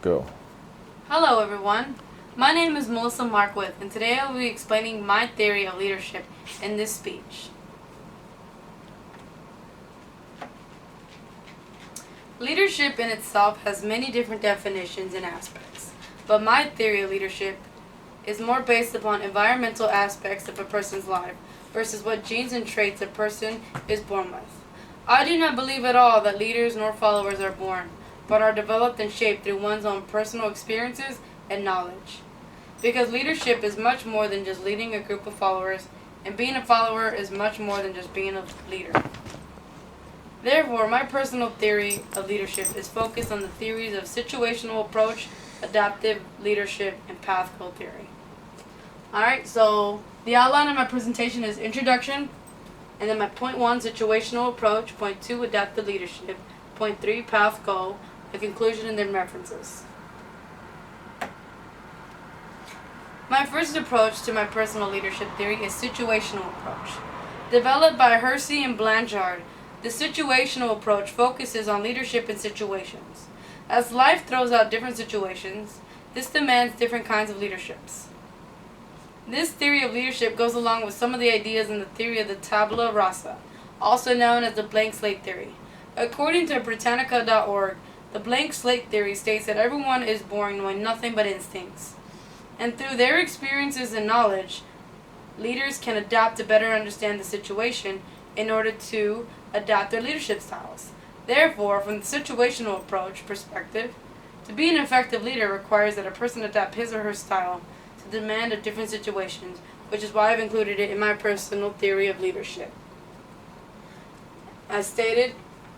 Go. Hello everyone, my name is Melissa Markwith and today I will be explaining my theory of leadership in this speech. Leadership in itself has many different definitions and aspects, but my theory of leadership is more based upon environmental aspects of a person's life versus what genes and traits a person is born with. I do not believe at all that leaders nor followers are born, but are developed and shaped through one's own personal experiences and knowledge. Because leadership is much more than just leading a group of followers, and being a follower is much more than just being a leader. Therefore, my personal theory of leadership is focused on the theories of situational approach, adaptive leadership, and path goal theory. Alright, so the outline of my presentation is introduction, and then my point 1, situational approach, point 2, adaptive leadership, point 3, path goal, a conclusion, and then references. My first approach to my personal leadership theory is situational approach. Developed by Hersey and Blanchard, the situational approach focuses on leadership in situations. As life throws out different situations, this demands different kinds of leaderships. This theory of leadership goes along with some of the ideas in the theory of the tabula rasa, also known as the blank slate theory. According to Britannica.org, the blank slate theory states that everyone is born knowing nothing but instincts. And through their experiences and knowledge, leaders can adapt to better understand the situation in order to adapt their leadership styles. Therefore, from the situational approach perspective, to be an effective leader requires that a person adapt his or her style to the demand of different situations, which is why I've included it in my personal theory of leadership. As stated,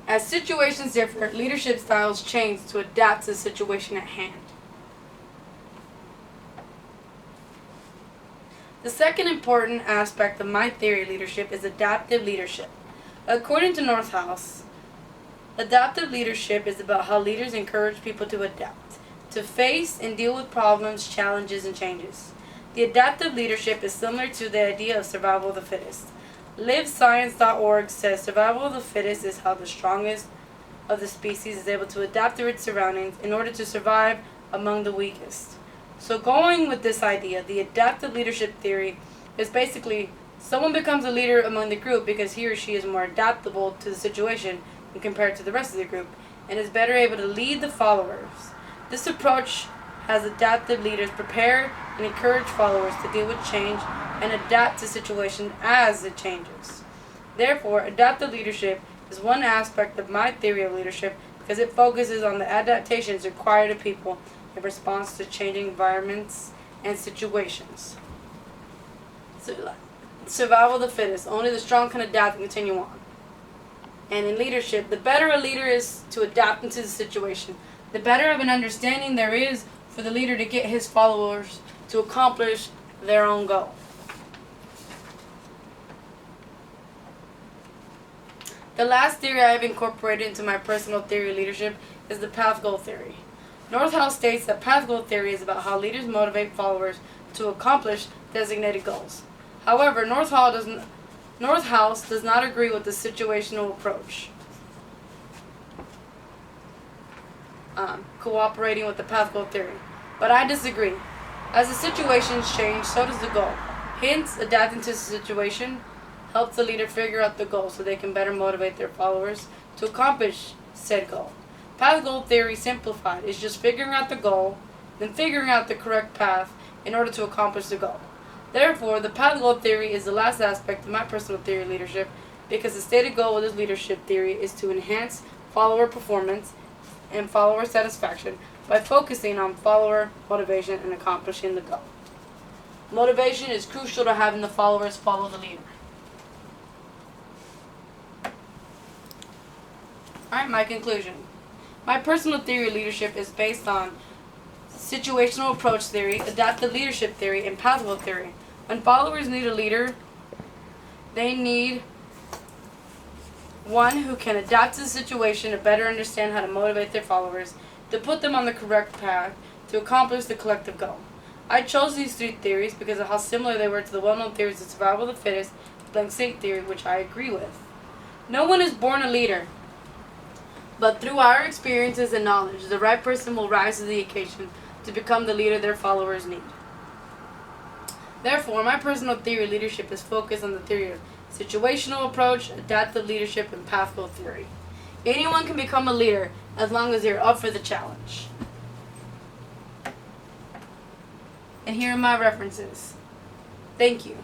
as situations differ, leadership styles change to adapt to the situation at hand. The second important aspect of my theory of leadership is adaptive leadership. According to Northouse, adaptive leadership is about how leaders encourage people to adapt, to face and deal with problems, challenges, and changes. The adaptive leadership is similar to the idea of survival of the fittest. LiveScience.org says survival of the fittest is how the strongest of the species is able to adapt to its surroundings in order to survive among the weakest. So going with this idea, the adaptive leadership theory is basically someone becomes a leader among the group because he or she is more adaptable to the situation when compared to the rest of the group and is better able to lead the followers. This approach has adaptive leaders prepare and encourage followers to deal with change and adapt to situations as it changes. Therefore, adaptive leadership is one aspect of my theory of leadership because it focuses on the adaptations required of people in response to changing environments and situations. Survival of the fittest. Only the strong can adapt and continue on. And in leadership, the better a leader is to adapt into the situation, the better of an understanding there is for the leader to get his followers to accomplish their own goal. The last theory I have incorporated into my personal theory of leadership is the path goal theory. Northouse states that path goal theory is about how leaders motivate followers to accomplish designated goals. However, Northouse does not agree with the situational approach, cooperating with the path goal theory. But I disagree. As the situations change, so does the goal. Hence, adapting to the situation helps the leader figure out the goal so they can better motivate their followers to accomplish said goal. Path goal theory simplified is just figuring out the goal, then figuring out the correct path in order to accomplish the goal. Therefore, the path goal theory is the last aspect of my personal theory of leadership because the stated goal of this leadership theory is to enhance follower performance and follower satisfaction by focusing on follower motivation and accomplishing the goal. Motivation is crucial to having the followers follow the leader. Alright, my conclusion. My personal theory of leadership is based on situational approach theory, adaptive leadership theory, and path goal theory. When followers need a leader, they need one who can adapt to the situation to better understand how to motivate their followers, to put them on the correct path, to accomplish the collective goal. I chose these three theories because of how similar they were to the well-known theories of survival of the fittest, blank slate theory, which I agree with. No one is born a leader. But through our experiences and knowledge, the right person will rise to the occasion to become the leader their followers need. Therefore, my personal theory of leadership is focused on the theory of situational approach, adaptive leadership, and pathway theory. Anyone can become a leader as long as they're up for the challenge. And here are my references. Thank you.